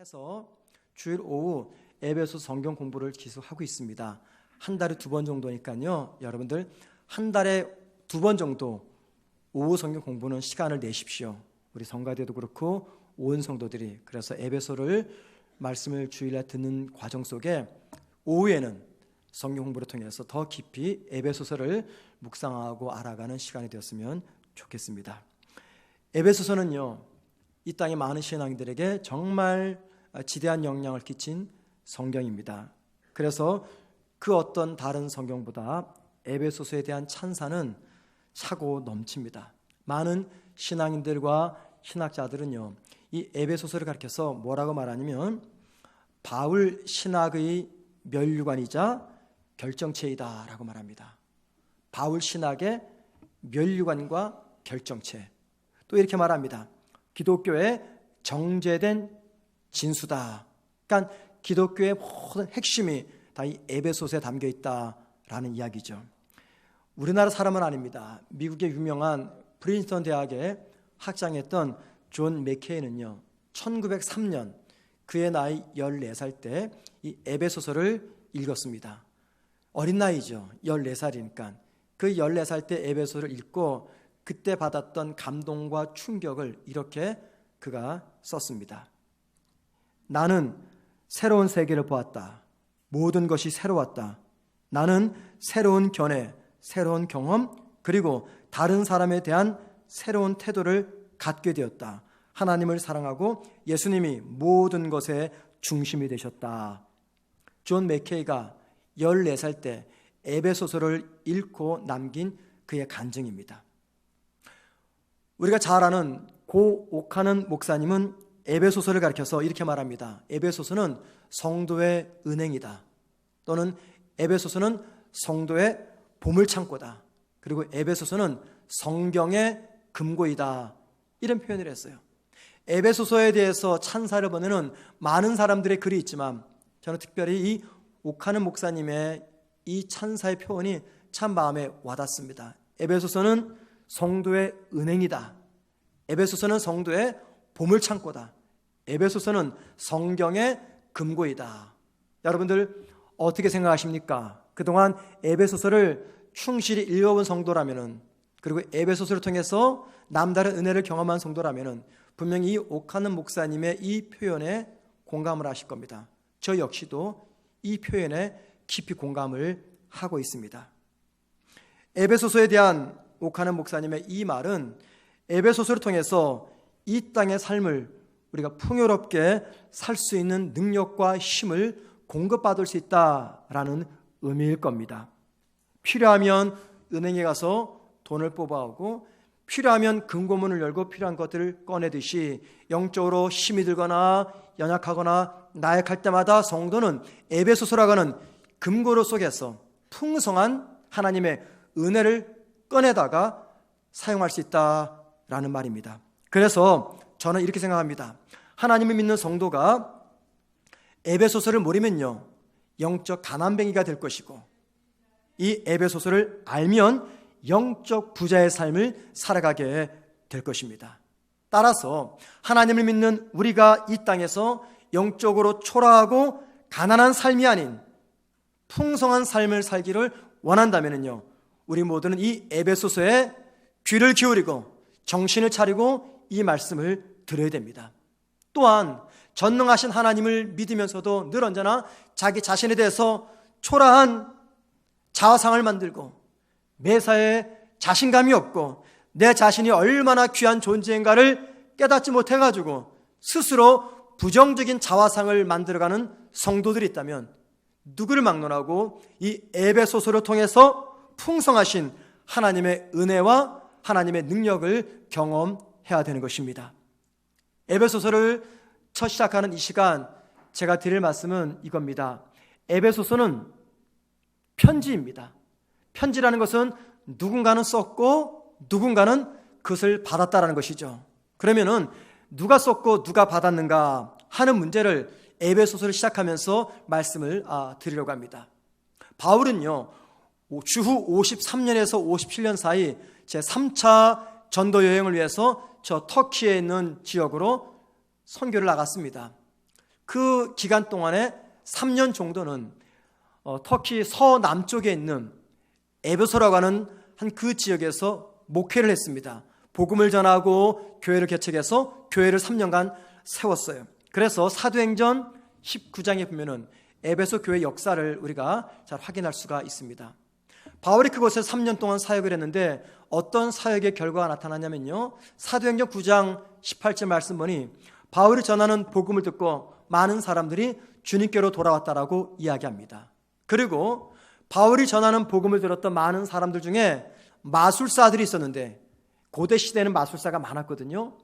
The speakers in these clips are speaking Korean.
해서 주일 오후 에베소 성경 공부를 계속하고 있습니다. 한 달에 2번 정도니까요. 여러분들 한 달에 2번 정도 오후 성경 공부는 시간을 내십시오. 우리 성가대도 그렇고 온 성도들이. 그래서 에베소를 말씀을 주일날 듣는 과정 속에 오후에는 성경 공부를 통해서 더 깊이 에베소서를 묵상하고 알아가는 시간이 되었으면 좋겠습니다. 에베소서는요, 이 땅의 많은 신앙인들에게 정말 지대한 영향을 끼친 성경입니다. 그래서 그 어떤 다른 성경보다 에베소서에 대한 찬사는 차고 넘칩니다. 많은 신앙인들과 신학자들은요, 이 에베소서를 가리켜서 뭐라고 말하냐면 바울 신학의 면류관이자 결정체이다 라고 말합니다. 바울 신학의 면류관과 결정체. 또 이렇게 말합니다. 기독교의 정제된 진수다. 그러니까 기독교의 모든 핵심이 다 이 에베소서에 담겨 있다라는 이야기죠. 우리나라 사람은 아닙니다. 미국의 유명한 프린스턴 대학에 학장했던 존 맥케이는요, 1903년 그의 나이 14살 때 이 에베소서를 읽었습니다. 어린 나이죠. 14살이니까. 그 14살 때 에베소서를 읽고 그때 받았던 감동과 충격을 이렇게 그가 썼습니다. 나는 새로운 세계를 보았다. 모든 것이 새로웠다. 나는 새로운 견해, 새로운 경험, 그리고 다른 사람에 대한 새로운 태도를 갖게 되었다. 하나님을 사랑하고 예수님이 모든 것의 중심이 되셨다. 존 맥케이가 14살 때 에베소서를 읽고 남긴 그의 간증입니다. 우리가 잘 아는 고 오카는 목사님은 에베소서를 가리켜서 이렇게 말합니다. 에베소서는 성도의 은행이다. 또는 에베소서는 성도의 보물창고다. 그리고 에베소서는 성경의 금고이다. 이런 표현을 했어요. 에베소서에 대해서 찬사를 보내는 많은 사람들의 글이 있지만 저는 특별히 이 오카는 목사님의 이 찬사의 표현이 참 마음에 와닿습니다. 에베소서는 성도의 은행이다. 에베소서는 성도의 보물창고다. 에베소서는 성경의 금고이다. 여러분들 어떻게 생각하십니까? 그동안 에베소서를 충실히 읽어본 성도라면은, 그리고 에베소서를 통해서 남다른 은혜를 경험한 성도라면은 분명히 이 오카는 목사님의 이 표현에 공감을 하실 겁니다. 저 역시도 이 표현에 깊이 공감을 하고 있습니다. 에베소서에 대한 오카는 목사님의 이 말은 에베소서를 통해서 이 땅의 삶을 우리가 풍요롭게 살 수 있는 능력과 힘을 공급받을 수 있다라는 의미일 겁니다. 필요하면 은행에 가서 돈을 뽑아오고 필요하면 금고문을 열고 필요한 것들을 꺼내듯이 영적으로 힘이 들거나 연약하거나 나약할 때마다 성도는 에베소서라고 하는 금고로 속에서 풍성한 하나님의 은혜를 꺼내다가 사용할 수 있다라는 말입니다. 그래서 저는 이렇게 생각합니다. 하나님을 믿는 성도가 에베소서를 모르면요, 영적 가난뱅이가 될 것이고, 이 에베소서를 알면 영적 부자의 삶을 살아가게 될 것입니다. 따라서 하나님을 믿는 우리가 이 땅에서 영적으로 초라하고 가난한 삶이 아닌 풍성한 삶을 살기를 원한다면요, 우리 모두는 이 에베소서에 귀를 기울이고 정신을 차리고 이 말씀을 들어야 됩니다. 또한 전능하신 하나님을 믿으면서도 늘 언제나 자기 자신에 대해서 초라한 자화상을 만들고 매사에 자신감이 없고 내 자신이 얼마나 귀한 존재인가를 깨닫지 못해가지고 스스로 부정적인 자화상을 만들어가는 성도들이 있다면 누구를 막론하고 이 에베소서를 통해서 풍성하신 하나님의 은혜와 하나님의 능력을 경험해야 되는 것입니다. 에베소서를 첫 시작하는 이 시간 제가 드릴 말씀은 이겁니다. 에베소서는 편지입니다. 편지라는 것은 누군가는 썼고 누군가는 그것을 받았다라는 것이죠. 그러면은 누가 썼고 누가 받았는가 하는 문제를 에베소서를 시작하면서 말씀을 드리려고 합니다. 바울은요, 주후 53년에서 57년 사이 제3차 전도 여행을 위해서 저 터키에 있는 지역으로 선교를 나갔습니다. 그 기간 동안에 3년 정도는 터키 서남쪽에 있는 에베소라고 하는 한 그 지역에서 목회를 했습니다. 복음을 전하고 교회를 개척해서 교회를 3년간 세웠어요. 그래서 사도행전 19장에 보면은 에베소 교회 역사를 우리가 잘 확인할 수가 있습니다. 바울이 그곳에 3년 동안 사역을 했는데 어떤 사역의 결과가 나타나냐면요, 사도행전 9장 18절 말씀 보니 바울이 전하는 복음을 듣고 많은 사람들이 주님께로 돌아왔다라고 이야기합니다. 그리고 바울이 전하는 복음을 들었던 많은 사람들 중에 마술사들이 있었는데, 고대 시대에는 마술사가 많았거든요.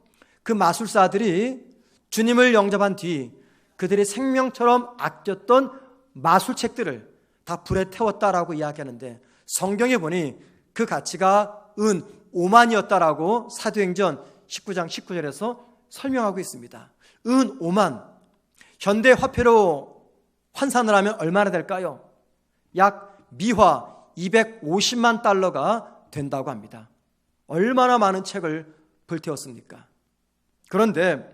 그 마술사들이 주님을 영접한 뒤 그들이 생명처럼 아꼈던 마술책들을 다 불에 태웠다라고 이야기하는데, 성경에 보니 그 가치가 은 5만이었다라고 사도행전 19장 19절에서 설명하고 있습니다. 은 5만, 현대 화폐로 환산을 하면 얼마나 될까요? 약 미화 250만 달러가 된다고 합니다. 얼마나 많은 책을 불태웠습니까? 그런데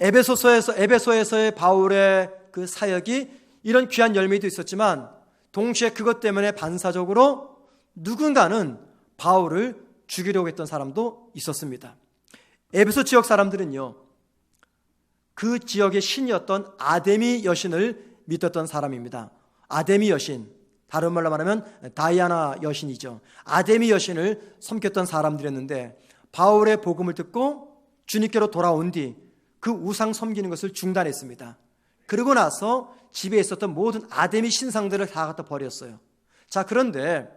에베소에서의 바울의 그 사역이 이런 귀한 열매도 있었지만, 동시에 그것 때문에 반사적으로 누군가는 바울을 죽이려고 했던 사람도 있었습니다. 에베소 지역 사람들은요, 그 지역의 신이었던 아데미 여신을 믿었던 사람입니다. 아데미 여신, 다른 말로 말하면 다이아나 여신이죠. 아데미 여신을 섬겼던 사람들이었는데, 바울의 복음을 듣고 주님께로 돌아온 뒤 그 우상 섬기는 것을 중단했습니다. 그리고 나서 집에 있었던 모든 아데미 신상들을 다 갖다 버렸어요. 자, 그런데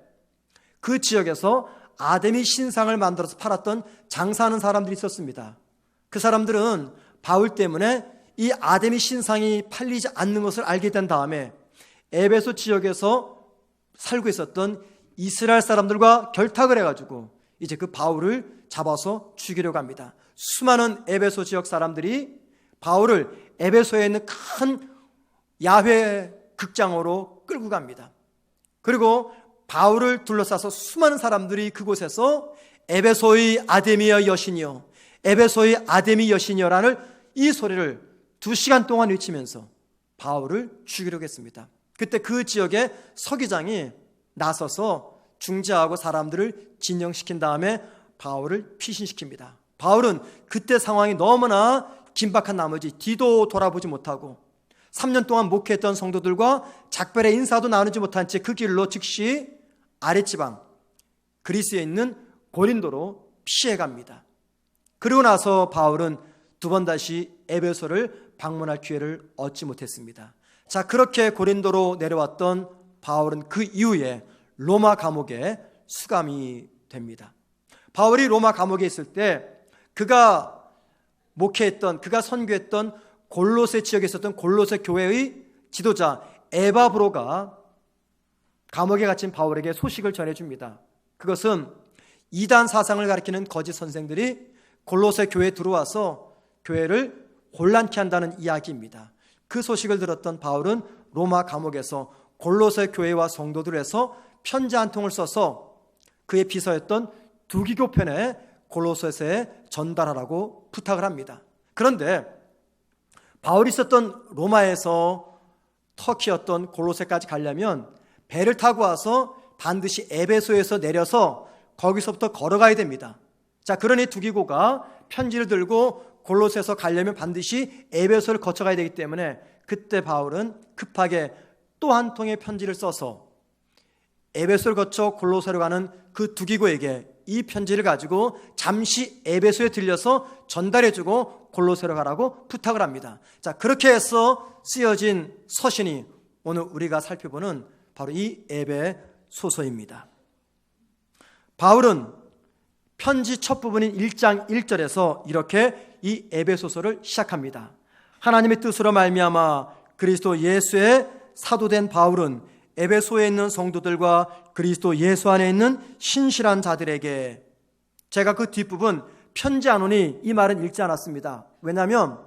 그 지역에서 아데미 신상을 만들어서 팔았던 장사하는 사람들이 있었습니다. 그 사람들은 바울 때문에 이 아데미 신상이 팔리지 않는 것을 알게 된 다음에 에베소 지역에서 살고 있었던 이스라엘 사람들과 결탁을 해가지고 이제 그 바울을 잡아서 죽이려고 합니다. 수많은 에베소 지역 사람들이 바울을 에베소에 있는 큰 야훼 극장으로 끌고 갑니다. 그리고 바울을 둘러싸서 수많은 사람들이 그곳에서 에베소의 아데미여 여신이여, 에베소의 아데미 여신이여라는 이 소리를 2시간 동안 외치면서 바울을 죽이려고 했습니다. 그때 그 지역의 서기장이 나서서 중재하고 사람들을 진정시킨 다음에 바울을 피신시킵니다. 바울은 그때 상황이 너무나 긴박한 나머지 뒤도 돌아보지 못하고 3년 동안 목회했던 성도들과 작별의 인사도 나누지 못한 채 그 길로 즉시 아랫지방 그리스에 있는 고린도로 피해갑니다. 그리고 나서 바울은 2번 다시 에베소를 방문할 기회를 얻지 못했습니다. 자, 그렇게 고린도로 내려왔던 바울은 그 이후에 로마 감옥에 수감이 됩니다. 바울이 로마 감옥에 있을 때 그가 목회했던, 그가 선교했던 골로새 지역에 있었던 골로새 교회의 지도자 에바브로가 감옥에 갇힌 바울에게 소식을 전해줍니다. 그것은 이단 사상을 가리키는 거짓 선생들이 골로새 교회에 들어와서 교회를 혼란케 한다는 이야기입니다. 그 소식을 들었던 바울은 로마 감옥에서 골로새 교회와 성도들에서 편지 한 통을 써서 그의 비서였던 두기교편에 골로새에 전달하라고 부탁을 합니다. 그런데 바울이 있었던 로마에서 터키였던 골로새까지 가려면 배를 타고 와서 반드시 에베소에서 내려서 거기서부터 걸어가야 됩니다. 자, 그러니 두기고가 편지를 들고 골로새에서 가려면 반드시 에베소를 거쳐가야 되기 때문에 그때 바울은 급하게 또 한 통의 편지를 써서 에베소를 거쳐 골로새로 가는 그 두기고에게 이 편지를 가지고 잠시 에베소에 들려서 전달해주고 골로새로 가라고 부탁을 합니다. 자, 그렇게 해서 쓰여진 서신이 오늘 우리가 살펴보는 바로 이 에베소서입니다. 바울은 편지 첫 부분인 1장 1절에서 이렇게 이 에베소서를 시작합니다. 하나님의 뜻으로 말미암아 그리스도 예수의 사도된 바울은 에베소에 있는 성도들과 그리스도 예수 안에 있는 신실한 자들에게, 제가 그 뒷부분 편지 안 오니 이 말은 읽지 않았습니다. 왜냐하면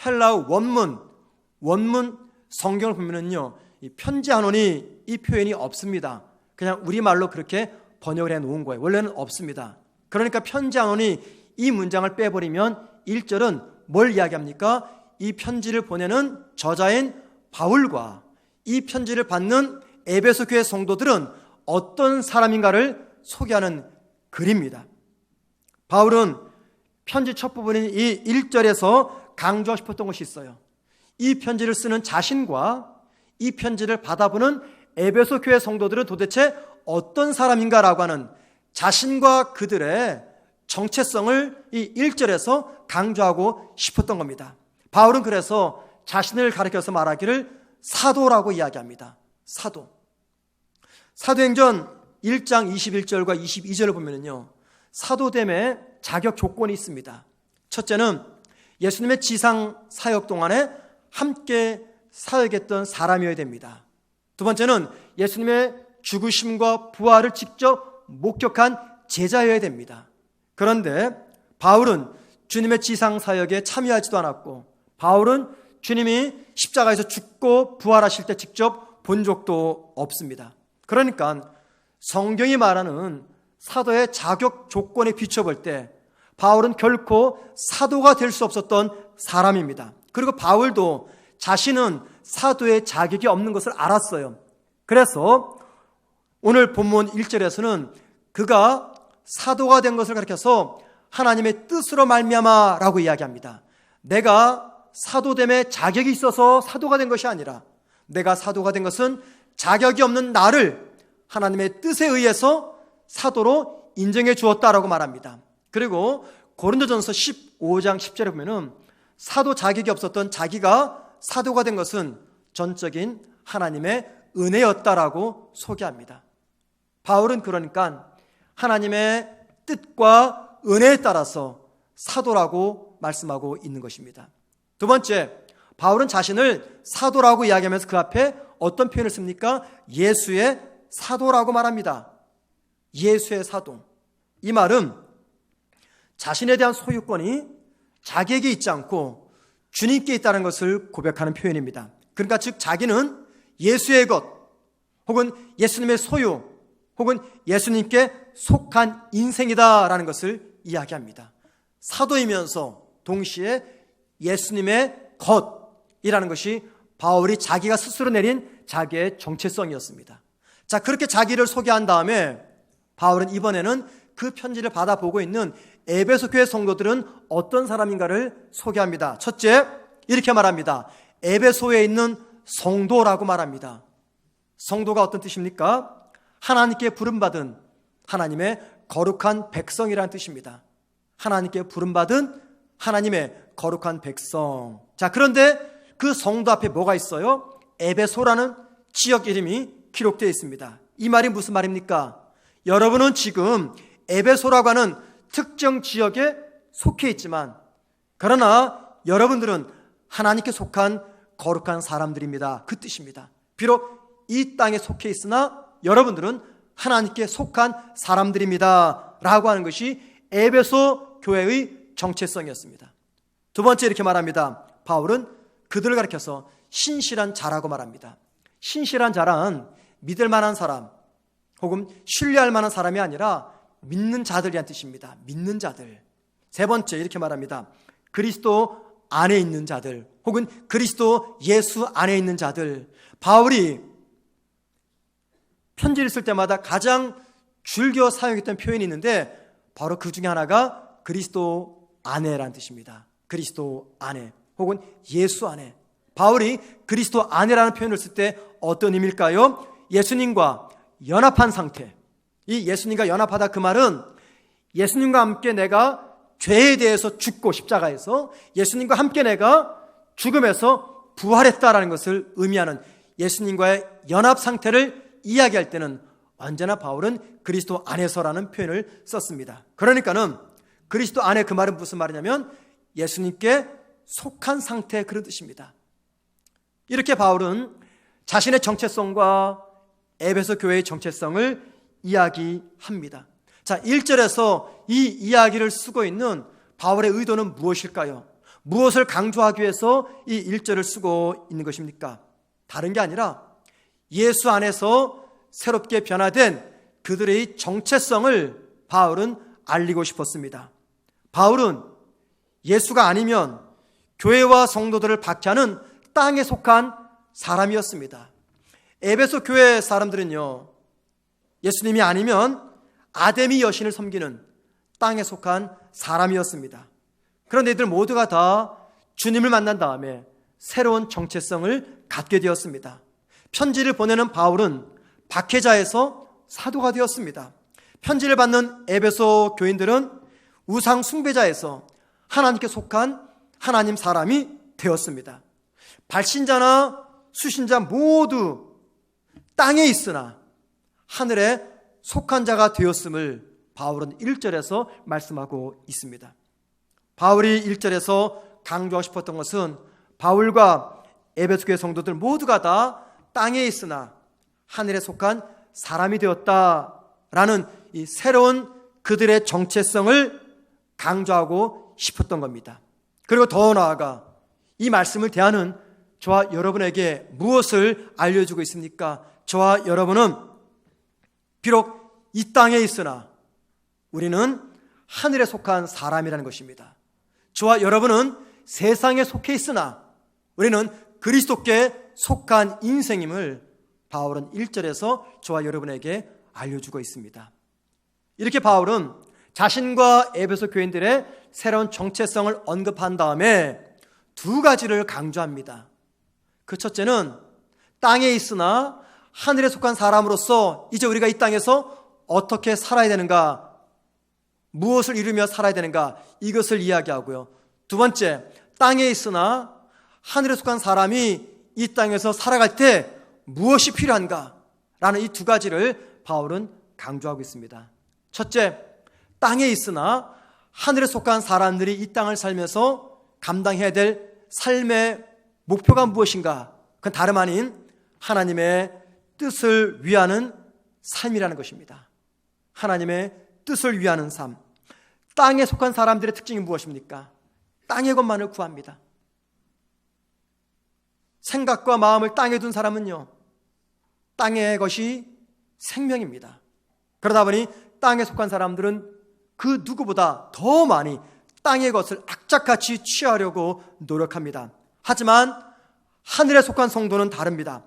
헬라어 원문 성경을 보면은요, 이 편지 안 오니 이 표현이 없습니다. 그냥 우리말로 그렇게 번역을 해 놓은 거예요. 원래는 없습니다. 그러니까 편지 안 오니 이 문장을 빼버리면 1절은 뭘 이야기합니까? 이 편지를 보내는 저자인 바울과 이 편지를 받는 에베소 교회 성도들은 어떤 사람인가를 소개하는 글입니다. 바울은 편지 첫 부분인 이 1절에서 강조하고 싶었던 것이 있어요. 이 편지를 쓰는 자신과 이 편지를 받아보는 에베소 교회 성도들은 도대체 어떤 사람인가라고 하는 자신과 그들의 정체성을 이 1절에서 강조하고 싶었던 겁니다. 바울은 그래서 자신을 가리켜서 말하기를 사도라고 이야기합니다. 사도. 사도행전 1장 21절과 22절을 보면요, 사도됨의 자격 조건이 있습니다. 첫째는 예수님의 지상 사역 동안에 함께 사역했던 사람이어야 됩니다. 두 번째는 예수님의 죽으심과 부활을 직접 목격한 제자여야 됩니다. 그런데 바울은 주님의 지상 사역에 참여하지도 않았고, 바울은 주님이 십자가에서 죽고 부활하실 때 직접 본 적도 없습니다. 그러니까 성경이 말하는 사도의 자격 조건에 비춰볼 때 바울은 결코 사도가 될 수 없었던 사람입니다. 그리고 바울도 자신은 사도의 자격이 없는 것을 알았어요. 그래서 오늘 본문 1절에서는 그가 사도가 된 것을 가리켜서 하나님의 뜻으로 말미암아라고 이야기합니다. 내가 사도됨의 자격이 있어서 사도가 된 것이 아니라 내가 사도가 된 것은 자격이 없는 나를 하나님의 뜻에 의해서 사도로 인정해 주었다라고 말합니다. 그리고 고린도전서 15장 10절에 보면은 사도 자격이 없었던 자기가 사도가 된 것은 전적인 하나님의 은혜였다라고 소개합니다. 바울은 그러니까 하나님의 뜻과 은혜에 따라서 사도라고 말씀하고 있는 것입니다. 두 번째, 바울은 자신을 사도라고 이야기하면서 그 앞에 어떤 표현을 씁니까? 예수의 사도라고 말합니다. 예수의 사도. 이 말은 자신에 대한 소유권이 자기에게 있지 않고 주님께 있다는 것을 고백하는 표현입니다. 그러니까 즉 자기는 예수의 것, 혹은 예수님의 소유, 혹은 예수님께 속한 인생이다라는 것을 이야기합니다. 사도이면서 동시에 예수님의 것이라는 것이 바울이 자기가 스스로 내린 자기의 정체성이었습니다. 자, 그렇게 자기를 소개한 다음에 바울은 이번에는 그 편지를 받아보고 있는 에베소 교회 성도들은 어떤 사람인가를 소개합니다. 첫째, 이렇게 말합니다. 에베소에 있는 성도라고 말합니다. 성도가 어떤 뜻입니까? 하나님께 부름받은 하나님의 거룩한 백성이라는 뜻입니다. 하나님께 부름받은 하나님의 거룩한 백성. 자, 그런데 그 성도 앞에 뭐가 있어요? 에베소라는 지역 이름이 기록되어 있습니다. 이 말이 무슨 말입니까? 여러분은 지금 에베소라고 하는 특정 지역에 속해 있지만, 그러나 여러분들은 하나님께 속한 거룩한 사람들입니다. 그 뜻입니다. 비록 이 땅에 속해 있으나 여러분들은 하나님께 속한 사람들입니다 라고 하는 것이 에베소 교회의 정체성이었습니다. 두 번째 이렇게 말합니다. 바울은 그들을 가리켜서 신실한 자라고 말합니다. 신실한 자란 믿을 만한 사람 혹은 신뢰할 만한 사람이 아니라 믿는 자들이란 뜻입니다. 믿는 자들. 세 번째 이렇게 말합니다. 그리스도 안에 있는 자들 혹은 그리스도 예수 안에 있는 자들. 바울이 편지를 쓸 때마다 가장 즐겨 사용했던 표현이 있는데 바로 그 중에 하나가 그리스도 안에라는 뜻입니다. 그리스도 안에 혹은 예수 안에. 바울이 그리스도 안에라는 표현을 쓸 때 어떤 의미일까요? 예수님과 연합한 상태. 이 예수님과 연합하다 그 말은 예수님과 함께 내가 죄에 대해서 죽고 십자가에서 예수님과 함께 내가 죽음에서 부활했다라는 것을 의미하는 예수님과의 연합 상태를 이야기할 때는 언제나 바울은 그리스도 안에서라는 표현을 썼습니다. 그러니까는 그리스도 안에 그 말은 무슨 말이냐면 예수님께 속한 상태 그런 뜻입니다. 이렇게 바울은 자신의 정체성과 에베소 교회의 정체성을 이야기합니다. 자, 1절에서 이 이야기를 쓰고 있는 바울의 의도는 무엇일까요? 무엇을 강조하기 위해서 이 1절을 쓰고 있는 것입니까? 다른 게 아니라 예수 안에서 새롭게 변화된 그들의 정체성을 바울은 알리고 싶었습니다. 바울은 예수가 아니면 교회와 성도들을 박해하는 땅에 속한 사람이었습니다. 에베소 교회 사람들은요, 예수님이 아니면 아데미 여신을 섬기는 땅에 속한 사람이었습니다. 그런데 이들 모두가 다 주님을 만난 다음에 새로운 정체성을 갖게 되었습니다. 편지를 보내는 바울은 박해자에서 사도가 되었습니다. 편지를 받는 에베소 교인들은 우상 숭배자에서 하나님께 속한 하나님 사람이 되었습니다. 발신자나 수신자 모두 땅에 있으나 하늘에 속한 자가 되었음을 바울은 1절에서 말씀하고 있습니다. 바울이 1절에서 강조하고 싶었던 것은 바울과 에베소 교회 성도들 모두가 다 땅에 있으나 하늘에 속한 사람이 되었다라는 이 새로운 그들의 정체성을 강조하고 싶었던 겁니다. 그리고 더 나아가 이 말씀을 대하는 저와 여러분에게 무엇을 알려주고 있습니까? 저와 여러분은 비록 이 땅에 있으나 우리는 하늘에 속한 사람이라는 것입니다. 저와 여러분은 세상에 속해 있으나 우리는 그리스도께 속한 인생임을 바울은 1절에서 저와 여러분에게 알려주고 있습니다. 이렇게 바울은 자신과 에베소 교인들의 새로운 정체성을 언급한 다음에 두 가지를 강조합니다. 그 첫째는 땅에 있으나 하늘에 속한 사람으로서 이제 우리가 이 땅에서 어떻게 살아야 되는가, 무엇을 이루며 살아야 되는가, 이것을 이야기하고요. 두 번째, 땅에 있으나 하늘에 속한 사람이 이 땅에서 살아갈 때 무엇이 필요한가 라는 이 두 가지를 바울은 강조하고 있습니다. 첫째, 땅에 있으나 하늘에 속한 사람들이 이 땅을 살면서 감당해야 될 삶의 목표가 무엇인가? 그건 다름 아닌 하나님의 뜻을 위하는 삶이라는 것입니다. 하나님의 뜻을 위하는 삶. 땅에 속한 사람들의 특징이 무엇입니까? 땅의 것만을 구합니다. 생각과 마음을 땅에 둔 사람은요, 땅의 것이 생명입니다. 그러다 보니 땅에 속한 사람들은 그 누구보다 더 많이 땅의 것을 악착같이 취하려고 노력합니다. 하지만 하늘에 속한 성도는 다릅니다.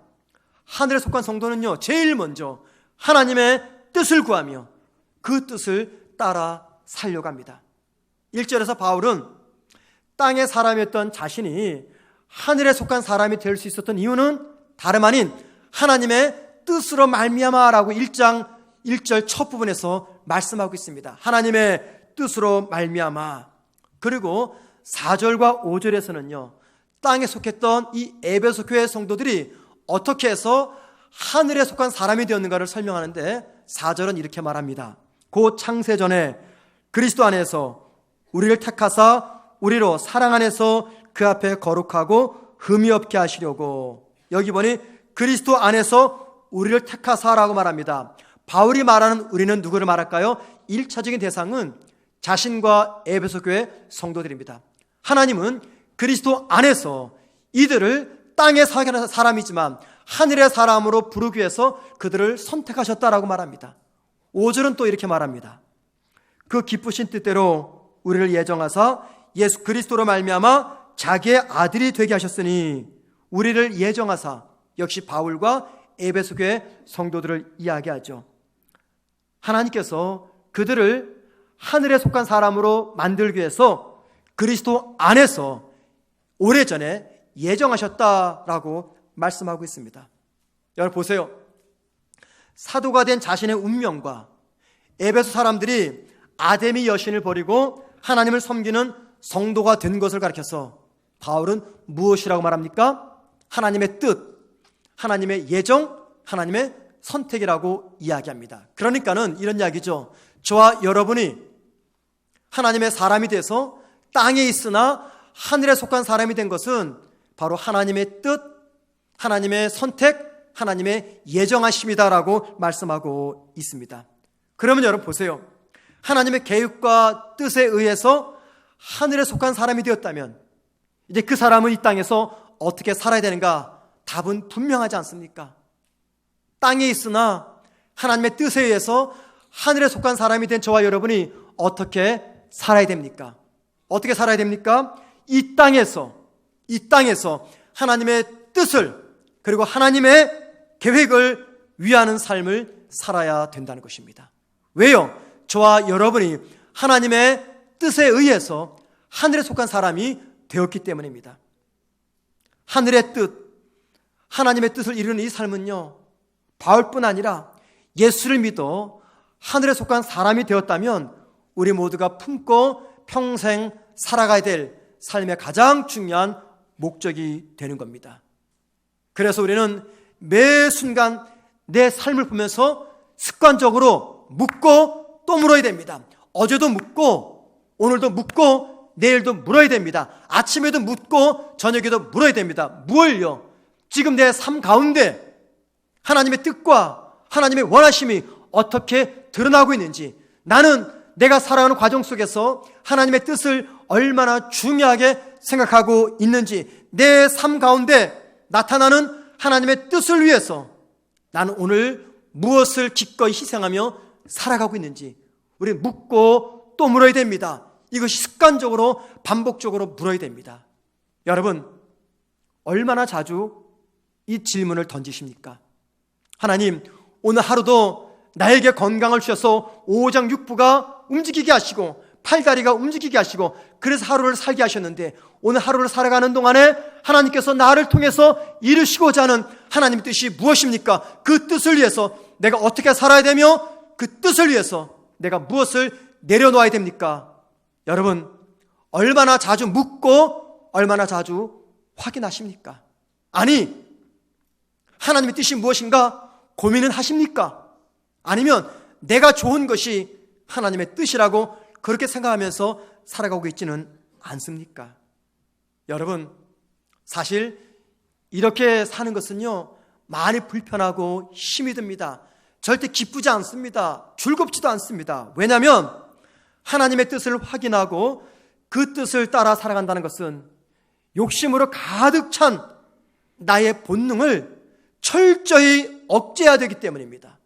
하늘에 속한 성도는요, 제일 먼저 하나님의 뜻을 구하며 그 뜻을 따라 살려갑니다. 1절에서 바울은 땅의 사람이었던 자신이 하늘에 속한 사람이 될 수 있었던 이유는 다름 아닌 하나님의 뜻으로 말미암아라고 1장 1절 첫 부분에서 말씀하고 있습니다. 하나님의 뜻으로 말미암아. 그리고 4절과 5절에서는요, 땅에 속했던 이 에베소 교회 성도들이 어떻게 해서 하늘에 속한 사람이 되었는가를 설명하는데 4절은 이렇게 말합니다. 곧 창세전에 그리스도 안에서 우리를 택하사 우리로 사랑 안에서 그 앞에 거룩하고 흠이 없게 하시려고. 여기 보니 그리스도 안에서 우리를 택하사라고 말합니다. 바울이 말하는 우리는 누구를 말할까요? 1차적인 대상은 자신과 에베소 교회 성도들입니다. 하나님은 그리스도 안에서 이들을 땅의 사람이지만 하늘의 사람으로 부르기 위해서 그들을 선택하셨다라고 말합니다. 5절은 또 이렇게 말합니다. 그 기쁘신 뜻대로 우리를 예정하사 예수 그리스도로 말미암아 자기의 아들이 되게 하셨으니. 우리를 예정하사, 역시 바울과 에베소 교회 성도들을 이야기하죠. 하나님께서 그들을 하늘에 속한 사람으로 만들기 위해서 그리스도 안에서 오래전에 예정하셨다라고 말씀하고 있습니다. 여러분 보세요. 사도가 된 자신의 운명과 에베소 사람들이 아데미 여신을 버리고 하나님을 섬기는 성도가 된 것을 가리켜서 바울은 무엇이라고 말합니까? 하나님의 뜻, 하나님의 예정, 하나님의 선택이라고 이야기합니다. 그러니까는 이런 이야기죠. 저와 여러분이 하나님의 사람이 돼서 땅에 있으나 하늘에 속한 사람이 된 것은 바로 하나님의 뜻, 하나님의 선택, 하나님의 예정하심이다라고 말씀하고 있습니다. 그러면 여러분 보세요. 하나님의 계획과 뜻에 의해서 하늘에 속한 사람이 되었다면 이제 그 사람은 이 땅에서 어떻게 살아야 되는가? 답은 분명하지 않습니까? 땅에 있으나 하나님의 뜻에 의해서 하늘에 속한 사람이 된 저와 여러분이 어떻게 살아야 됩니까? 어떻게 살아야 됩니까? 이 땅에서 이 땅에서 하나님의 뜻을 그리고 하나님의 계획을 위하는 삶을 살아야 된다는 것입니다. 왜요? 저와 여러분이 하나님의 뜻에 의해서 하늘에 속한 사람이 되었기 때문입니다. 하늘의 뜻, 하나님의 뜻을 이루는 이 삶은요, 바울뿐 아니라 예수를 믿어 하늘에 속한 사람이 되었다면 우리 모두가 품고 평생 살아가야 될 삶의 가장 중요한 목적이 되는 겁니다. 그래서 우리는 매 순간 내 삶을 보면서 습관적으로 묻고 또 물어야 됩니다. 어제도 묻고 오늘도 묻고 내일도 물어야 됩니다. 아침에도 묻고 저녁에도 물어야 됩니다. 무엇을요? 지금 내 삶 가운데 하나님의 뜻과 하나님의 원하심이 어떻게 드러나고 있는지, 나는 내가 살아가는 과정 속에서 하나님의 뜻을 얼마나 중요하게 생각하고 있는지, 내 삶 가운데 나타나는 하나님의 뜻을 위해서 나는 오늘 무엇을 기꺼이 희생하며 살아가고 있는지 우리는 묻고 또 물어야 됩니다. 이것이 습관적으로 반복적으로 물어야 됩니다. 여러분, 얼마나 자주 이 질문을 던지십니까? 하나님, 오늘 하루도 나에게 건강을 주셔서 오장육부가 움직이게 하시고 팔다리가 움직이게 하시고 그래서 하루를 살게 하셨는데, 오늘 하루를 살아가는 동안에 하나님께서 나를 통해서 이루시고자 하는 하나님의 뜻이 무엇입니까? 그 뜻을 위해서 내가 어떻게 살아야 되며 그 뜻을 위해서 내가 무엇을 내려놓아야 됩니까? 여러분, 얼마나 자주 묻고 얼마나 자주 확인하십니까? 아니, 하나님의 뜻이 무엇인가 고민은 하십니까? 아니면 내가 좋은 것이 하나님의 뜻이라고 그렇게 생각하면서 살아가고 있지는 않습니까? 여러분, 사실 이렇게 사는 것은요, 많이 불편하고 힘이 듭니다. 절대 기쁘지 않습니다. 즐겁지도 않습니다. 왜냐하면 하나님의 뜻을 확인하고 그 뜻을 따라 살아간다는 것은 욕심으로 가득 찬 나의 본능을 철저히 억제해야 되기 때문입니다.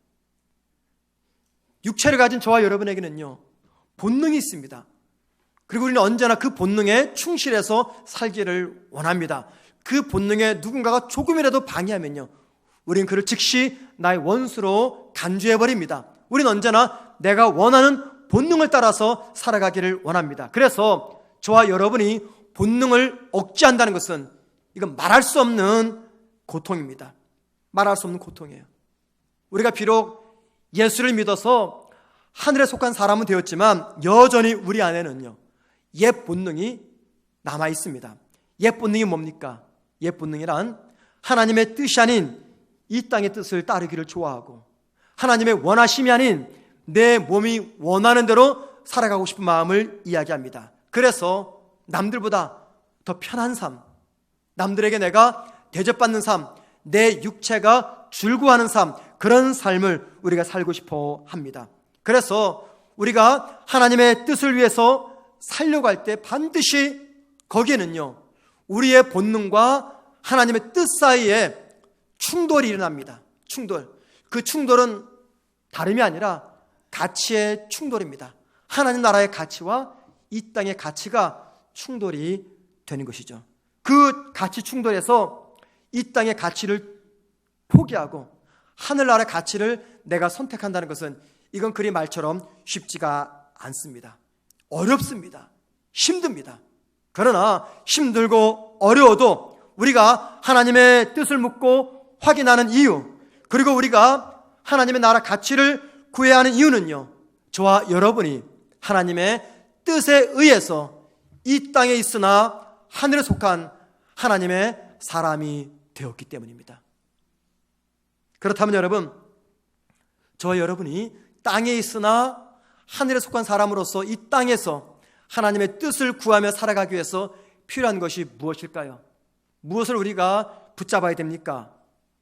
육체를 가진 저와 여러분에게는요, 본능이 있습니다. 그리고 우리는 언제나 그 본능에 충실해서 살기를 원합니다. 그 본능에 누군가가 조금이라도 방해하면요, 우리는 그를 즉시 나의 원수로 간주해버립니다. 우리는 언제나 내가 원하는 본능을 따라서 살아가기를 원합니다. 그래서 저와 여러분이 본능을 억제한다는 것은 이건 말할 수 없는 고통입니다. 말할 수 없는 고통이에요. 우리가 비록 예수를 믿어서 하늘에 속한 사람은 되었지만 여전히 우리 안에는요, 옛 본능이 남아 있습니다. 옛 본능이 뭡니까? 옛 본능이란 하나님의 뜻이 아닌 이 땅의 뜻을 따르기를 좋아하고 하나님의 원하심이 아닌 내 몸이 원하는 대로 살아가고 싶은 마음을 이야기합니다. 그래서 남들보다 더 편한 삶, 남들에게 내가 대접받는 삶, 내 육체가 즐거워하는 삶, 그런 삶을 우리가 살고 싶어 합니다. 그래서 우리가 하나님의 뜻을 위해서 살려고 할 때 반드시 거기에는요, 우리의 본능과 하나님의 뜻 사이에 충돌이 일어납니다. 충돌. 그 충돌은 다름이 아니라 가치의 충돌입니다. 하나님 나라의 가치와 이 땅의 가치가 충돌이 되는 것이죠. 그 가치 충돌에서 이 땅의 가치를 포기하고 하늘나라의 가치를 내가 선택한다는 것은 이건 그리 말처럼 쉽지가 않습니다. 어렵습니다. 힘듭니다. 그러나 힘들고 어려워도 우리가 하나님의 뜻을 묻고 확인하는 이유, 그리고 우리가 하나님의 나라 가치를 구해야 하는 이유는요, 저와 여러분이 하나님의 뜻에 의해서 이 땅에 있으나 하늘에 속한 하나님의 사람이 되었기 때문입니다. 그렇다면 여러분, 저와 여러분이 땅에 있으나 하늘에 속한 사람으로서 이 땅에서 하나님의 뜻을 구하며 살아가기 위해서 필요한 것이 무엇일까요? 무엇을 우리가 붙잡아야 됩니까?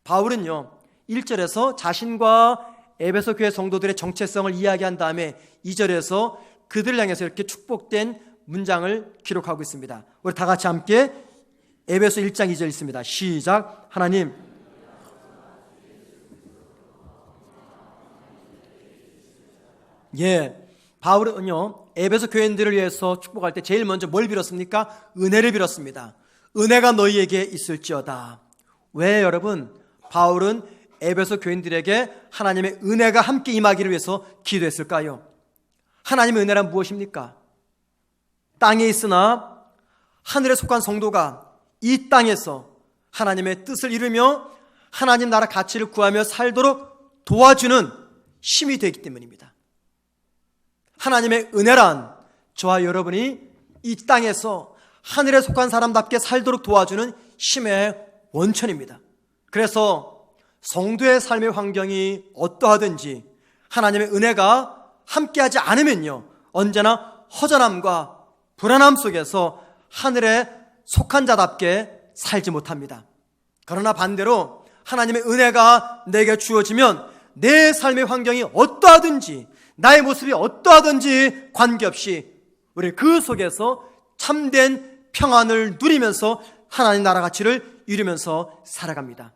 바울은요, 1절에서 자신과 에베소 교회 성도들의 정체성을 이야기한 다음에 2절에서 그들을 향해서 이렇게 축복된 문장을 기록하고 있습니다. 우리 다 같이 함께 에베소 1장 2절 있습니다. 시작. 하나님, 바울은요, 에베소 교인들을 위해서 축복할 때 제일 먼저 뭘 빌었습니까? 은혜를 빌었습니다. 은혜가 너희에게 있을지어다. 왜 여러분 바울은 에베소 교인들에게 하나님의 은혜가 함께 임하기를 위해서 기도했을까요? 하나님의 은혜란 무엇입니까? 땅에 있으나 하늘에 속한 성도가 이 땅에서 하나님의 뜻을 이루며 하나님 나라 가치를 구하며 살도록 도와주는 힘이 되기 때문입니다. 하나님의 은혜란 저와 여러분이 이 땅에서 하늘에 속한 사람답게 살도록 도와주는 힘의 원천입니다. 그래서 성도의 삶의 환경이 어떠하든지 하나님의 은혜가 함께하지 않으면요, 언제나 허전함과 불안함 속에서 하늘에 속한 자답게 살지 못합니다. 그러나 반대로 하나님의 은혜가 내게 주어지면 내 삶의 환경이 어떠하든지 나의 모습이 어떠하든지 관계없이 우리 그 속에서 참된 평안을 누리면서 하나님 나라 가치를 이루면서 살아갑니다.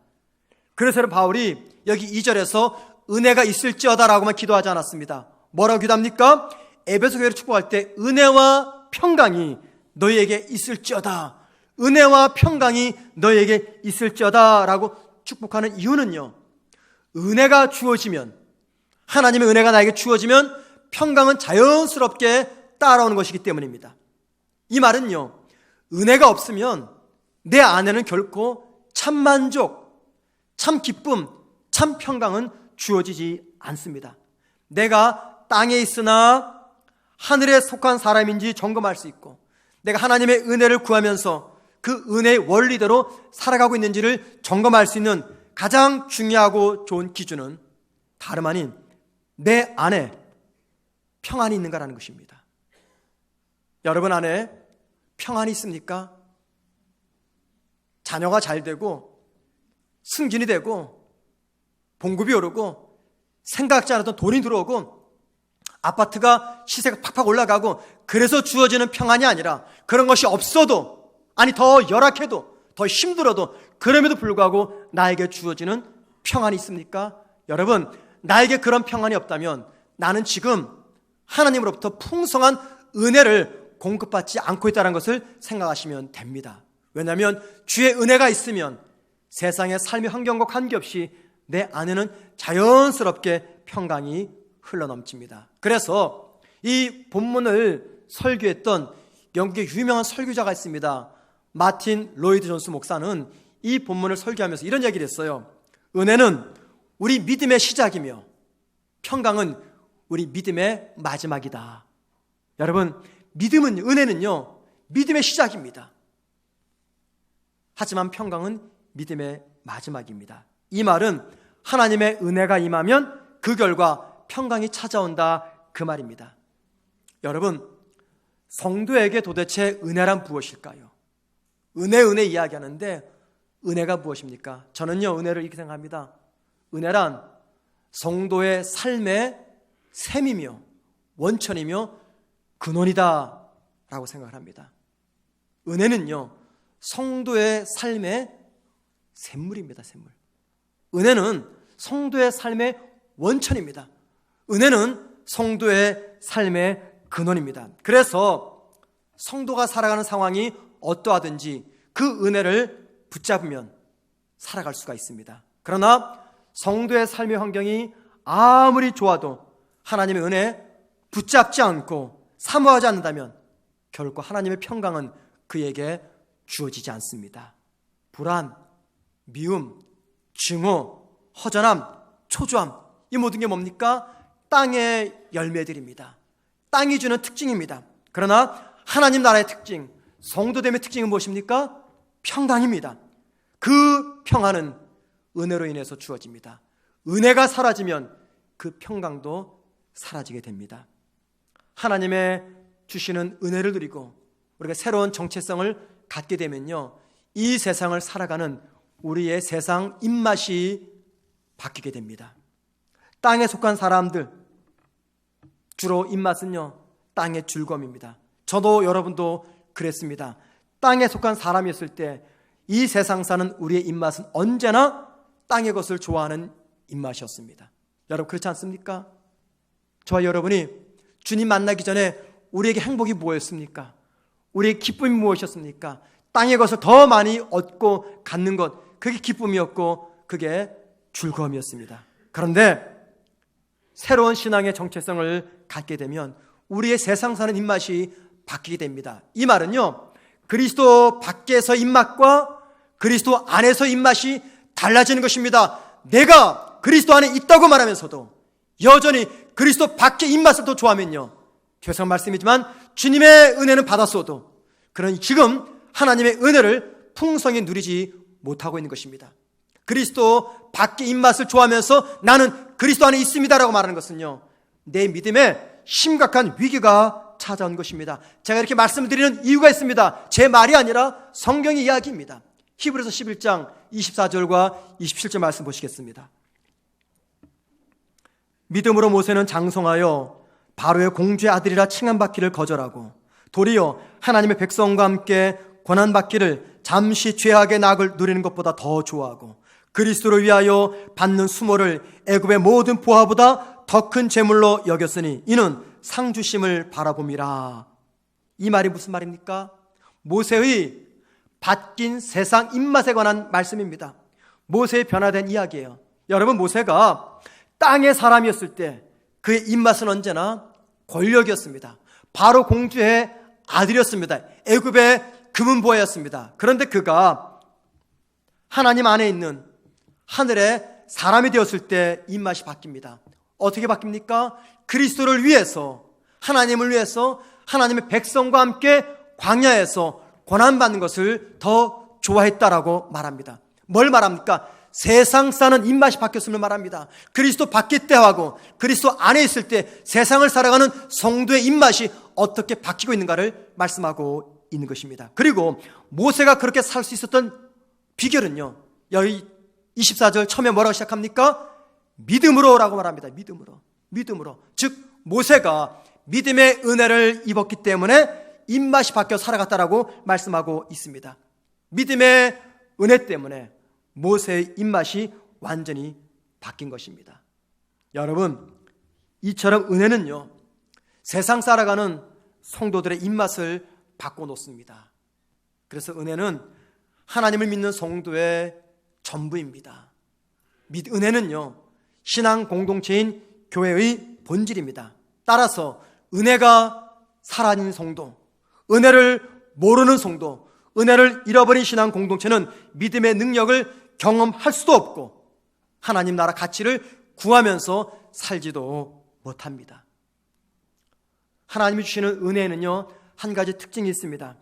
그래서 바울이 여기 2절에서 은혜가 있을지어다라고만 기도하지 않았습니다. 뭐라고 기도합니까? 에베소 교회를 축복할 때 은혜와 평강이 너희에게 있을지어다, 은혜와 평강이 너희에게 있을지어다 라고 축복하는 이유는요, 은혜가 주어지면, 하나님의 은혜가 나에게 주어지면 평강은 자연스럽게 따라오는 것이기 때문입니다. 이 말은요, 은혜가 없으면 내 안에는 결코 참 만족, 참 기쁨, 참 평강은 주어지지 않습니다. 내가 땅에 있으나 하늘에 속한 사람인지 점검할 수 있고, 내가 하나님의 은혜를 구하면서 그 은혜의 원리대로 살아가고 있는지를 점검할 수 있는 가장 중요하고 좋은 기준은 다름 아닌 내 안에 평안이 있는가라는 것입니다. 여러분 안에 평안이 있습니까? 자녀가 잘 되고 승진이 되고 봉급이 오르고 생각지 않았던 돈이 들어오고 아파트가 시세가 팍팍 올라가고 그래서 주어지는 평안이 아니라, 그런 것이 없어도, 아니 더 열악해도 더 힘들어도 그럼에도 불구하고 나에게 주어지는 평안이 있습니까? 여러분, 나에게 그런 평안이 없다면 나는 지금 하나님으로부터 풍성한 은혜를 공급받지 않고 있다는 것을 생각하시면 됩니다. 왜냐하면 주의 은혜가 있으면 세상의 삶의 환경과 관계없이 내 안에는 자연스럽게 평강이 흘러넘칩니다. 그래서 이 본문을 설교했던 영국의 유명한 설교자가 있습니다. 마틴 로이드 존스 목사는 이 본문을 설교하면서 이런 얘기를 했어요. 은혜는 우리 믿음의 시작이며 평강은 우리 믿음의 마지막이다. 여러분, 믿음은, 은혜는요, 믿음의 시작입니다. 하지만 평강은 믿음의 마지막입니다. 이 말은 하나님의 은혜가 임하면 그 결과 평강이 찾아온다, 그 말입니다. 여러분, 성도에게 도대체 은혜란 무엇일까요? 은혜 이야기하는데 은혜가 무엇입니까? 저는요, 은혜를 이렇게 생각합니다. 은혜란 성도의 삶의 셈이며 원천이며 근원이다 라고 생각을 합니다. 은혜는요, 성도의 삶의 샘물입니다. 샘물. 은혜는 성도의 삶의 원천입니다. 은혜는 성도의 삶의 근원입니다. 그래서 성도가 살아가는 상황이 어떠하든지 그 은혜를 붙잡으면 살아갈 수가 있습니다. 그러나 성도의 삶의 환경이 아무리 좋아도 하나님의 은혜 붙잡지 않고 사모하지 않는다면 결코 하나님의 평강은 그에게 주어지지 않습니다. 불안, 미움, 증오, 허전함, 초조함, 이 모든 게 뭡니까? 땅의 열매들입니다. 땅이 주는 특징입니다. 그러나 하나님 나라의 특징, 성도됨의 특징은 무엇입니까? 평강입니다. 그 평안은 은혜로 인해서 주어집니다. 은혜가 사라지면 그 평강도 사라지게 됩니다. 하나님의 주시는 은혜를 누리고 우리가 새로운 정체성을 갖게 되면요, 이 세상을 살아가는 우리의 세상 입맛이 바뀌게 됩니다. 땅에 속한 사람들, 주로 입맛은요, 땅의 즐거움입니다. 저도 여러분도 그랬습니다. 땅에 속한 사람이었을 때 이 세상 사는 우리의 입맛은 언제나 땅의 것을 좋아하는 입맛이었습니다. 여러분, 그렇지 않습니까? 저와 여러분이 주님 만나기 전에 우리에게 행복이 뭐였습니까? 우리의 기쁨이 무엇이었습니까? 땅의 것을 더 많이 얻고 갖는 것, 그게 기쁨이었고 그게 즐거움이었습니다. 그런데 새로운 신앙의 정체성을 갖게 되면 우리의 세상 사는 입맛이 바뀌게 됩니다. 이 말은요, 그리스도 밖에서 입맛과 그리스도 안에서 입맛이 달라지는 것입니다. 내가 그리스도 안에 있다고 말하면서도 여전히 그리스도 밖의 입맛을 더 좋아하면요, 죄송한 말씀이지만 주님의 은혜는 받았어도 그런 지금 하나님의 은혜를 풍성히 누리지 못하고 있는 것입니다. 그리스도 밖의 입맛을 좋아하면서 나는 그리스도 안에 있습니다라고 말하는 것은요, 내 믿음에 심각한 위기가 찾아온 것입니다. 제가 이렇게 말씀드리는 이유가 있습니다. 제 말이 아니라 성경의 이야기입니다. 히브리서 11장 24절과 27절 말씀 보시겠습니다. 믿음으로 모세는 장성하여 바로의 공주의 아들이라 칭함받기를 거절하고 도리어 하나님의 백성과 함께 고난받기를 잠시 죄악의 낙을 누리는 것보다 더 좋아하고 그리스도를 위하여 받는 수모를 애굽의 모든 보화보다 더 큰 재물로 여겼으니 이는 상주심을 바라봄이라. 이 말이 무슨 말입니까? 모세의 바뀐 세상 입맛에 관한 말씀입니다. 모세의 변화된 이야기예요. 여러분, 모세가 땅의 사람이었을 때 그의 입맛은 언제나 권력이었습니다. 바로 공주의 아들이었습니다. 애굽의 금은보화였습니다. 그런데 그가 하나님 안에 있는 하늘의 사람이 되었을 때 입맛이 바뀝니다. 어떻게 바뀝니까? 그리스도를 위해서, 하나님을 위해서 하나님의 백성과 함께 광야에서 고난받는 것을 더 좋아했다라고 말합니다. 뭘 말합니까? 세상 사는 입맛이 바뀌었음을 말합니다. 그리스도 밖에 때하고 그리스도 안에 있을 때 세상을 살아가는 성도의 입맛이 어떻게 바뀌고 있는가를 말씀하고 있는 것입니다. 그리고 모세가 그렇게 살 수 있었던 비결은요, 여기 24절 처음에 뭐라고 시작합니까? 믿음으로라고 말합니다. 믿음으로. 즉 모세가 믿음의 은혜를 입었기 때문에 입맛이 바뀌어 살아갔다라고 말씀하고 있습니다. 믿음의 은혜 때문에 모세의 입맛이 완전히 바뀐 것입니다. 여러분, 이처럼 은혜는요, 세상 살아가는 성도들의 입맛을 바꿔놓습니다. 그래서 은혜는 하나님을 믿는 성도의 전부입니다. 은혜는요, 신앙 공동체인 교회의 본질입니다. 따라서 은혜가 사라진 성도, 은혜를 모르는 성도, 은혜를 잃어버린 신앙 공동체는 믿음의 능력을 경험할 수도 없고 하나님 나라 가치를 구하면서 살지도 못합니다. 하나님이 주시는 은혜에는요, 한 가지 특징이 있습니다.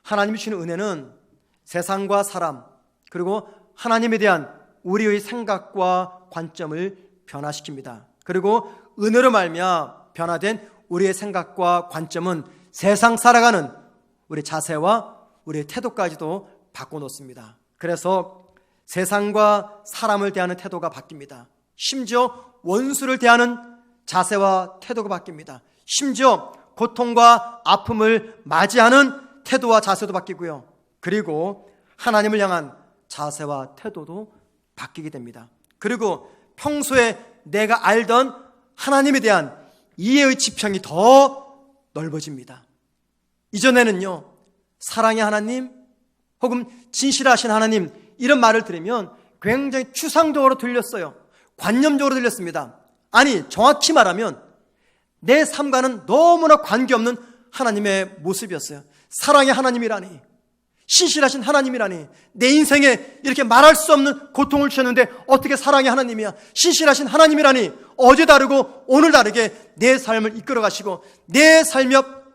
하나님이 주시는 은혜는 세상과 사람, 그리고 하나님에 대한 우리의 생각과 관점을 변화시킵니다. 그리고 은혜로 말미암아 변화된 우리의 생각과 관점은 세상 살아가는 우리 자세와 우리의 태도까지도 바꿔놓습니다. 그래서 세상과 사람을 대하는 태도가 바뀝니다. 심지어 원수를 대하는 자세와 태도가 바뀝니다. 심지어 고통과 아픔을 맞이하는 태도와 자세도 바뀌고요. 그리고 하나님을 향한 자세와 태도도 바뀌게 됩니다. 그리고 평소에 내가 알던 하나님에 대한 이해의 지평이 더 넓어집니다. 이전에는요, 사랑의 하나님 혹은 진실하신 하나님 이런 말을 들으면 굉장히 추상적으로 들렸어요. 관념적으로 들렸습니다. 아니, 정확히 말하면 내 삶과는 너무나 관계없는 하나님의 모습이었어요. 사랑의 하나님이라니, 신실하신 하나님이라니, 내 인생에 이렇게 말할 수 없는 고통을 주셨는데 어떻게 사랑의 하나님이야, 신실하신 하나님이라니, 어제 다르고 오늘 다르게 내 삶을 이끌어 가시고 내 삶 옆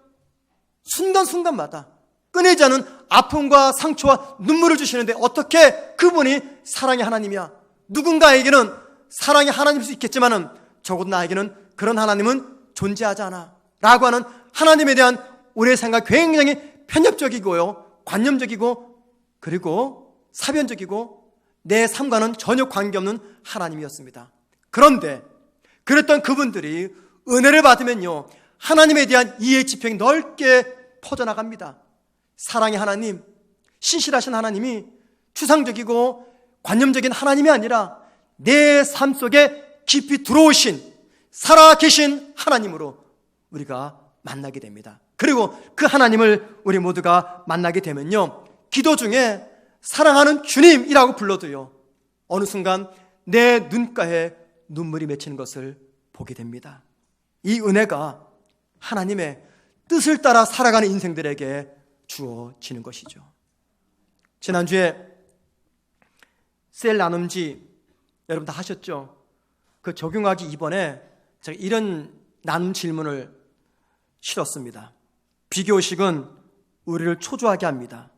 순간순간마다 끊이지 않은 아픔과 상처와 눈물을 주시는데 어떻게 그분이 사랑의 하나님이야. 누군가에게는 사랑의 하나님일 수 있겠지만은 적어도 나에게는 그런 하나님은 존재하지 않아 라고 하는 하나님에 대한 우리의 생각 굉장히 편협적이고요, 관념적이고 그리고 사변적이고 내 삶과는 전혀 관계없는 하나님이었습니다. 그런데 그랬던 그분들이 은혜를 받으면요, 하나님에 대한 이해의 지평이 넓게 퍼져나갑니다. 사랑의 하나님, 신실하신 하나님이 추상적이고 관념적인 하나님이 아니라 내 삶 속에 깊이 들어오신 살아계신 하나님으로 우리가 만나게 됩니다. 그리고 그 하나님을 우리 모두가 만나게 되면요, 기도 중에 사랑하는 주님이라고 불러도요, 어느 순간 내 눈가에 눈물이 맺히는 것을 보게 됩니다. 이 은혜가 하나님의 뜻을 따라 살아가는 인생들에게 주어지는 것이죠. 지난주에 셀 나눔지 여러분 다 하셨죠? 그 적용하기 이번에 제가 이런 나눔 질문을 실었습니다. 비교의식은 우리를 초조하게 합니다.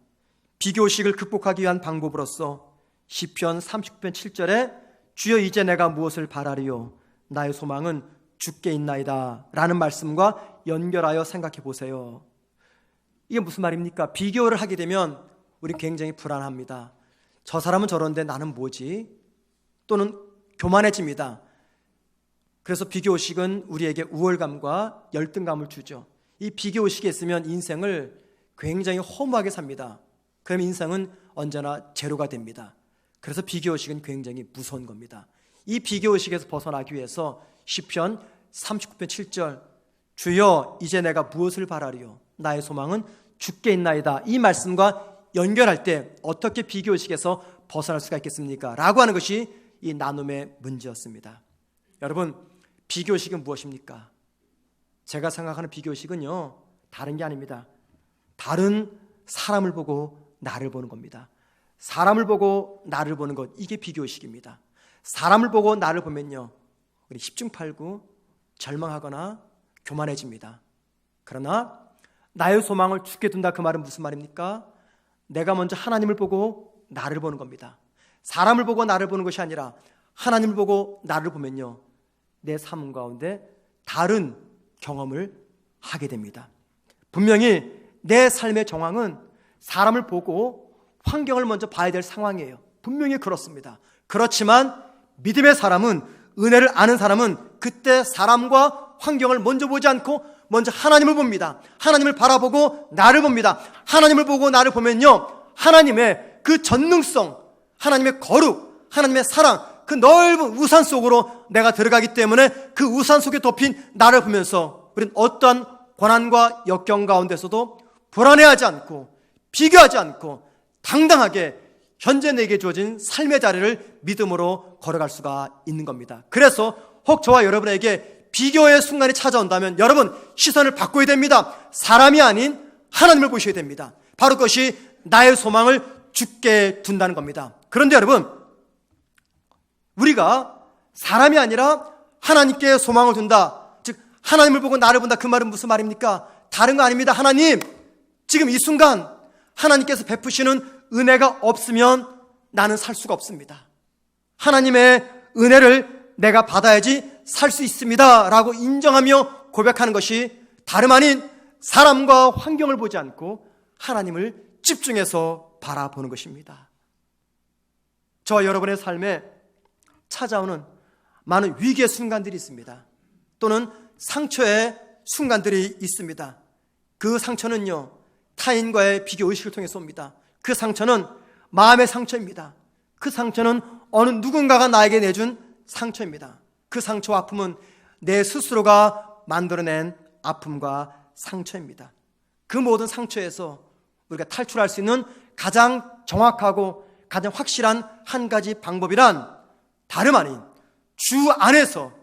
비교의식을 극복하기 위한 방법으로서 시편 39편 7절에 주여 이제 내가 무엇을 바라리요 나의 소망은 주께 있나이다 라는 말씀과 연결하여 생각해 보세요. 이게 무슨 말입니까? 비교를 하게 되면 우리 굉장히 불안합니다. 저 사람은 저런데 나는 뭐지? 또는 교만해집니다. 그래서 비교의식은 우리에게 우월감과 열등감을 주죠. 이 비교의식이 있으면 인생을 굉장히 허무하게 삽니다. 그럼 인생은 언제나 제로가 됩니다. 그래서 비교의식은 굉장히 무서운 겁니다. 이 비교의식에서 벗어나기 위해서 시편 39편 7절 주여 이제 내가 무엇을 바라리요 나의 소망은 주께 있나이다, 이 말씀과 연결할 때 어떻게 비교의식에서 벗어날 수가 있겠습니까? 라고 하는 것이 이 나눔의 문제였습니다. 여러분, 비교의식은 무엇입니까? 제가 생각하는 비교의식은요, 다른 게 아닙니다. 다른 사람을 보고 나를 보는 겁니다. 사람을 보고 나를 보는 것, 이게 비교의식입니다. 사람을 보고 나를 보면요, 우리 십중팔구 절망하거나 교만해집니다. 그러나 나의 소망을 주께 둔다, 그 말은 무슨 말입니까? 내가 먼저 하나님을 보고 나를 보는 겁니다. 사람을 보고 나를 보는 것이 아니라 하나님을 보고 나를 보면요, 내 삶 가운데 다른 경험을 하게 됩니다. 분명히 내 삶의 정황은 사람을 보고 환경을 먼저 봐야 될 상황이에요. 분명히 그렇습니다. 그렇지만 믿음의 사람은, 은혜를 아는 사람은 그때 사람과 환경을 먼저 보지 않고 먼저 하나님을 봅니다. 하나님을 바라보고 나를 봅니다. 하나님을 보고 나를 보면요, 하나님의 그 전능성, 하나님의 거룩, 하나님의 사랑, 그 넓은 우산 속으로 내가 들어가기 때문에 그 우산 속에 덮인 나를 보면서 우리는 어떠한 고난과 역경 가운데서도 불안해하지 않고 비교하지 않고 당당하게 현재 내게 주어진 삶의 자리를 믿음으로 걸어갈 수가 있는 겁니다. 그래서 혹 저와 여러분에게 비교의 순간이 찾아온다면 여러분, 시선을 바꿔야 됩니다. 사람이 아닌 하나님을 보셔야 됩니다. 바로 그것이 나의 소망을 주께 둔다는 겁니다. 그런데 여러분, 우리가 사람이 아니라 하나님께 소망을 둔다, 즉 하나님을 보고 나를 본다, 그 말은 무슨 말입니까? 다른 거 아닙니다. 하나님, 지금 이 순간 하나님께서 베푸시는 은혜가 없으면 나는 살 수가 없습니다. 하나님의 은혜를 내가 받아야지 살 수 있습니다 라고 인정하며 고백하는 것이 다름 아닌 사람과 환경을 보지 않고 하나님을 집중해서 바라보는 것입니다. 저와 여러분의 삶에 찾아오는 많은 위기의 순간들이 있습니다. 또는 상처의 순간들이 있습니다. 그 상처는요, 타인과의 비교의식을 통해서 옵니다. 그 상처는 마음의 상처입니다. 그 상처는 어느 누군가가 나에게 내준 상처입니다. 그 상처와 아픔은 내 스스로가 만들어낸 아픔과 상처입니다. 그 모든 상처에서 우리가 탈출할 수 있는 가장 정확하고 가장 확실한 한 가지 방법이란 다름 아닌 주 안에서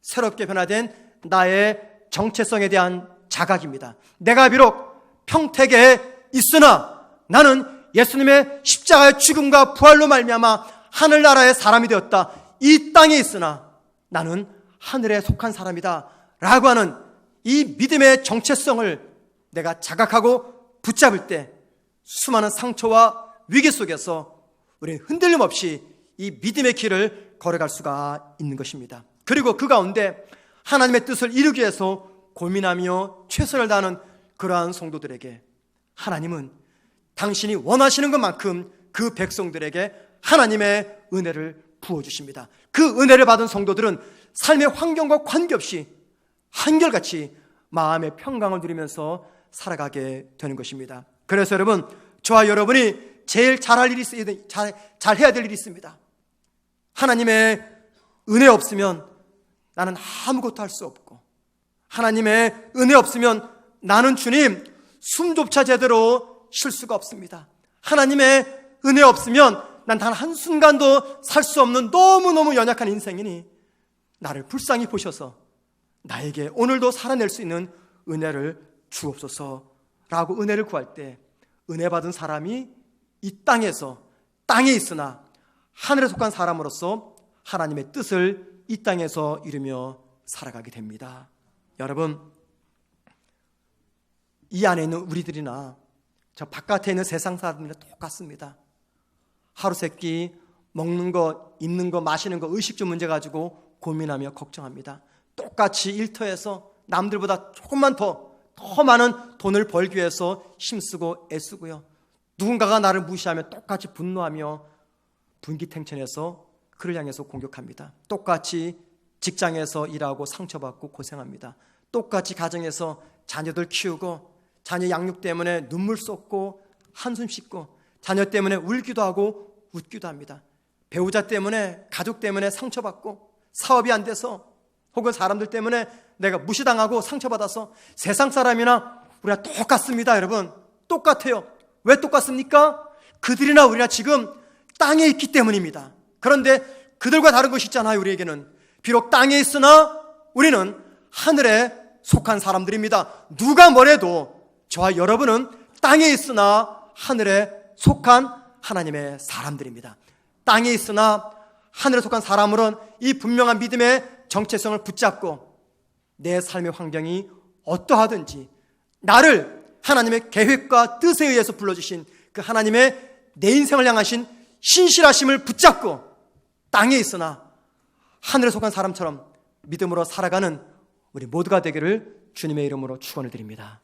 새롭게 변화된 나의 정체성에 대한 자각입니다. 내가 비록 평택에 있으나 나는 예수님의 십자가의 죽음과 부활로 말미암아 하늘나라의 사람이 되었다. 이 땅에 있으나 나는 하늘에 속한 사람이다 라고 하는 이 믿음의 정체성을 내가 자각하고 붙잡을 때 수많은 상처와 위기 속에서 우리는 흔들림 없이 이 믿음의 길을 걸어갈 수가 있는 것입니다. 그리고 그 가운데 하나님의 뜻을 이루기 위해서 고민하며 최선을 다하는 그러한 성도들에게 하나님은 당신이 원하시는 것만큼 그 백성들에게 하나님의 은혜를 부어주십니다. 그 은혜를 받은 성도들은 삶의 환경과 관계없이 한결같이 마음의 평강을 누리면서 살아가게 되는 것입니다. 그래서 여러분, 저와 여러분이 제일 잘해야 될 일이 있습니다. 하나님의 은혜 없으면 나는 아무것도 할 수 없고, 하나님의 은혜 없으면 나는 주님 숨조차 제대로 쉴 수가 없습니다. 하나님의 은혜 없으면 난 단 한순간도 살 수 없는 너무너무 연약한 인생이니 나를 불쌍히 보셔서 나에게 오늘도 살아낼 수 있는 은혜를 주옵소서라고 은혜를 구할 때 은혜 받은 사람이 이 땅에 있으나 하늘에 속한 사람으로서 하나님의 뜻을 이 땅에서 이루며 살아가게 됩니다. 여러분, 이 안에 있는 우리들이나 저 바깥에 있는 세상 사람들이나 똑같습니다. 하루 세끼 먹는 것, 입는 것, 마시는 것, 의식주 문제 가지고 고민하며 걱정합니다. 똑같이 일터에서 남들보다 조금만 더 많은 돈을 벌기 위해서 힘쓰고 애쓰고요. 누군가가 나를 무시하면 똑같이 분노하며 분기탱천해서 그를 향해서 공격합니다. 똑같이 직장에서 일하고 상처받고 고생합니다. 똑같이 가정에서 자녀들 키우고 자녀 양육 때문에 눈물 쏟고 한숨 씻고 자녀 때문에 울기도 하고 웃기도 합니다. 배우자 때문에, 가족 때문에 상처받고 사업이 안 돼서 혹은 사람들 때문에 내가 무시당하고 상처받아서 세상 사람이나 우리가 똑같습니다. 여러분, 똑같아요. 왜 똑같습니까? 그들이나 우리나 지금 땅에 있기 때문입니다. 그런데 그들과 다른 것이 있잖아요. 우리에게는 비록 땅에 있으나 우리는 하늘에 속한 사람들입니다. 누가 뭐래도 저와 여러분은 땅에 있으나 하늘에 속한 하나님의 사람들입니다. 땅에 있으나 하늘에 속한 사람으로는 이 분명한 믿음의 정체성을 붙잡고 내 삶의 환경이 어떠하든지 나를 하나님의 계획과 뜻에 의해서 불러주신 그 하나님의 내 인생을 향하신 신실하심을 붙잡고 땅에 있으나 하늘에 속한 사람처럼 믿음으로 살아가는 우리 모두가 되기를 주님의 이름으로 축원을 드립니다.